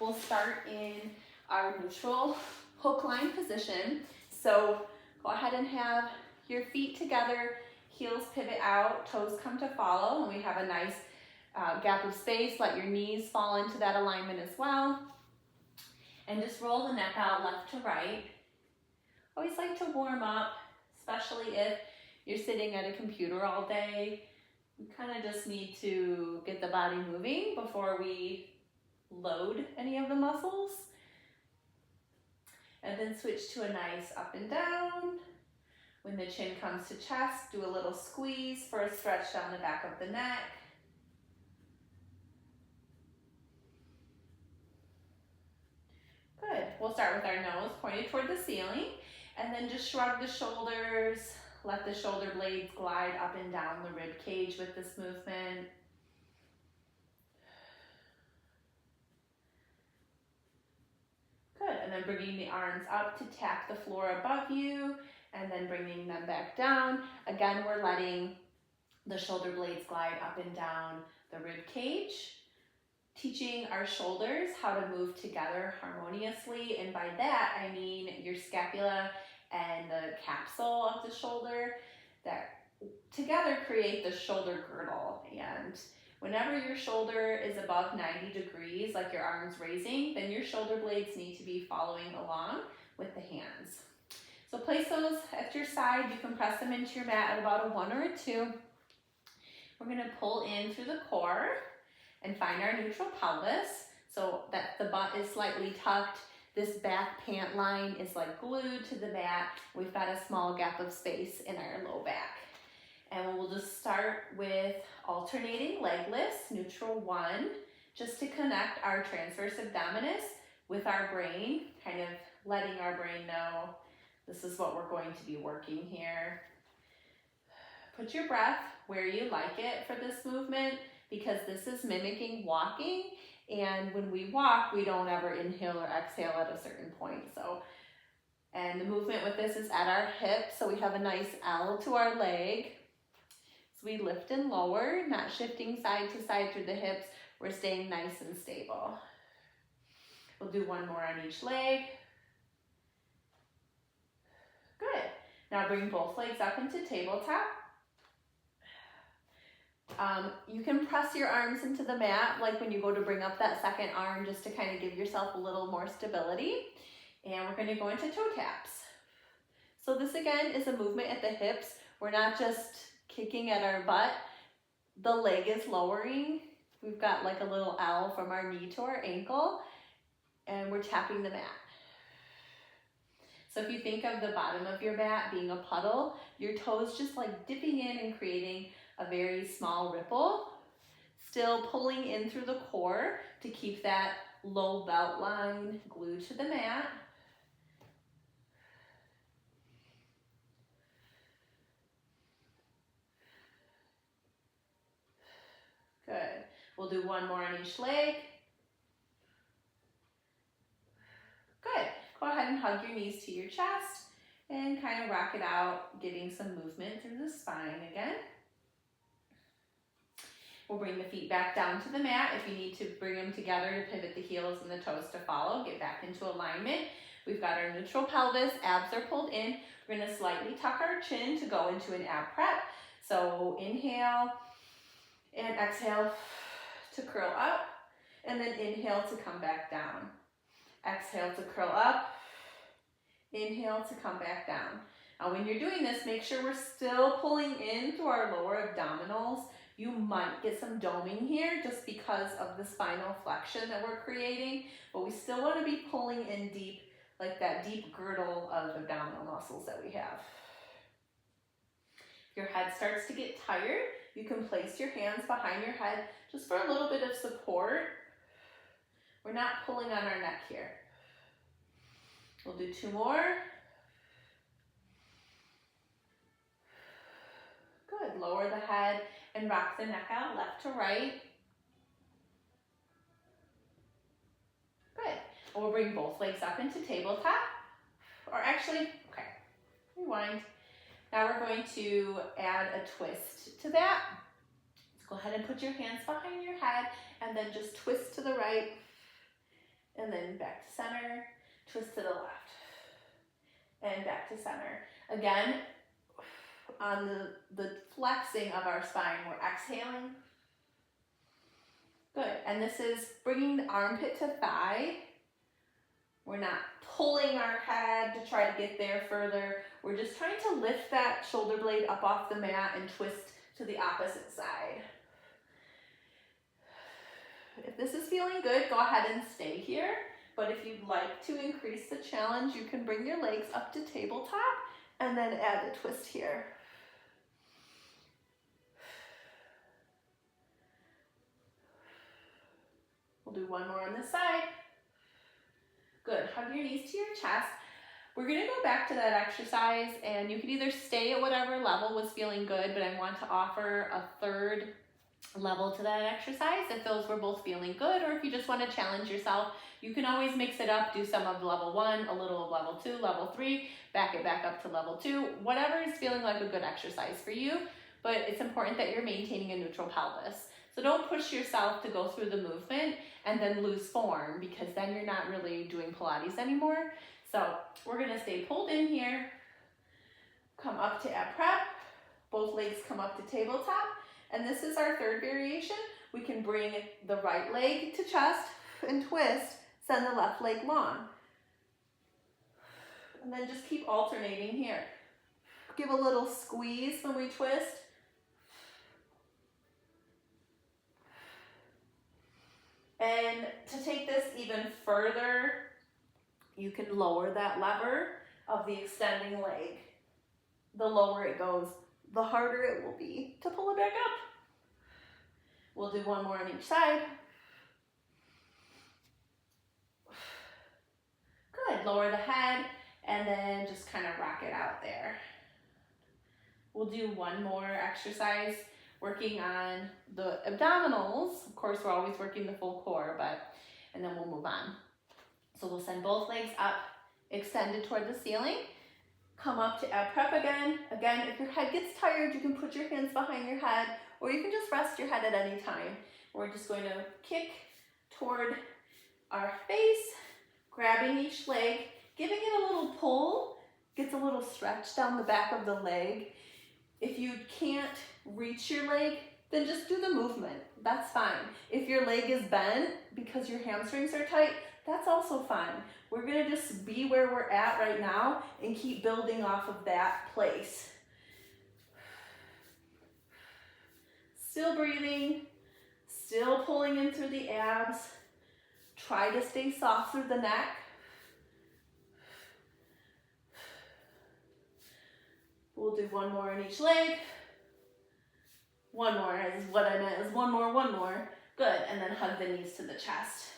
we'll start in our neutral hook line position. So go ahead and have your feet together, heels pivot out, toes come to follow, and we have a nice gap of space. Let your knees fall into that alignment as well. And just roll the neck out left to right. Always like to warm up, especially if you're sitting at a computer all day. We kind of just need to get the body moving before we load any of the muscles. And then switch to a nice up and down. When the chin comes to chest, do a little squeeze for a stretch down the back of the neck. Good. We'll start with our nose pointed toward the ceiling, and then just shrug the shoulders. Let the shoulder blades glide up and down the rib cage with this movement. Good. And then bringing the arms up to tap the floor above you, and then bringing them back down. Again, we're letting the shoulder blades glide up and down the rib cage. Teaching our shoulders how to move together harmoniously, and by that I mean your scapula and the capsule of the shoulder that together create the shoulder girdle. And whenever your shoulder is above 90 degrees, like your arms raising, then your shoulder blades need to be following along with the hands. So place those at your side. You can press them into your mat at about a 1 or a 2. We're going to pull in through the core and find our neutral pelvis so that the butt is slightly tucked. This back pant line is like glued to the mat. We've got a small gap of space in our low back. And we'll just start with alternating leg lifts, neutral 1, just to connect our transverse abdominis with our brain, kind of letting our brain know this is what we're going to be working here. Put your breath where you like it for this movement, because this is mimicking walking, and when we walk, we don't ever inhale or exhale at a certain point. And the movement with this is at our hip, so we have a nice L to our leg. So we lift and lower, not shifting side to side through the hips. We're staying nice and stable. We'll do 1 more on each leg. Good. Now bring both legs up into tabletop. You can press your arms into the mat, like when you go to bring up that second arm, just to kind of give yourself a little more stability. And we're going to go into toe taps. So this again is a movement at the hips. We're not just kicking at our butt. The leg is lowering. We've got like a little L from our knee to our ankle, and we're tapping the mat. So if you think of the bottom of your mat being a puddle, your toes just like dipping in and creating a very small ripple, still pulling in through the core to keep that low belt line glued to the mat. Good. We'll do 1 more on each leg. Good. Go ahead and hug your knees to your chest and kind of rock it out, getting some movement through the spine again. We'll bring the feet back down to the mat. If you need to bring them together to pivot the heels and the toes to follow, get back into alignment. We've got our neutral pelvis, abs are pulled in. We're going to slightly tuck our chin to go into an ab prep. So inhale and exhale to curl up, and then inhale to come back down. Exhale to curl up, inhale to come back down. Now when you're doing this, make sure we're still pulling in through our lower abdominals. You might get some doming here just because of the spinal flexion that we're creating, but we still want to be pulling in deep, like that deep girdle of abdominal muscles that we have. If your head starts to get tired, you can place your hands behind your head just for a little bit of support. We're not pulling on our neck here. We'll do 2 more. Good. Lower the head and rock the neck out left to right. Good. And we'll bring both legs up into tabletop. Or actually, okay, rewind. Now we're going to add a twist to that. So go ahead and put your hands behind your head and then just twist to the right and and then back to center, twist to the left, and back to center. Again, on the flexing of our spine, we're exhaling. Good, and this is bringing the armpit to thigh. We're not pulling our head to try to get there further. We're just trying to lift that shoulder blade up off the mat and twist to the opposite side. If this is feeling good, go ahead and stay here. But if you'd like to increase the challenge, you can bring your legs up to tabletop and then add the twist here. We'll do one more on this side. Good, hug your knees to your chest. We're gonna go back to that exercise, and you can either stay at whatever level was feeling good, but I want to offer a third level to that exercise if those were both feeling good, or if you just want to challenge yourself, you can always mix it up, do some of level 1, a little of level 2, level 3, back it back up to level 2, whatever is feeling like a good exercise for you, but it's important that you're maintaining a neutral pelvis. So don't push yourself to go through the movement and then lose form, because then you're not really doing Pilates anymore. So we're gonna stay pulled in here, come up to ab prep, both legs come up to tabletop, and this is our third variation. We can bring the right leg to chest and twist, send the left leg long. And then just keep alternating here. Give a little squeeze when we twist. And to take this even further, you can lower that lever of the extending leg. The lower it goes, the harder it will be to pull it back up. We'll do one more on each side. Good, lower the head and then just kind of rock it out there. We'll do one more exercise working on the abdominals. Of course, we're always working the full core, and then we'll move on. So we'll send both legs up, extended toward the ceiling. Come up to ab prep again. Again, if your head gets tired, you can put your hands behind your head, or you can just rest your head at any time. We're just going to kick toward our face, grabbing each leg, giving it a little pull, gets a little stretch down the back of the leg. If you can't reach your leg, then just do the movement. That's fine. If your leg is bent because your hamstrings are tight, that's also fine. We're gonna just be where we're at right now and keep building off of that place. Still breathing, still pulling in through the abs. Try to stay soft through the neck. We'll do one more on each leg. One more is what I meant, is one more. Good, and then hug the knees to the chest.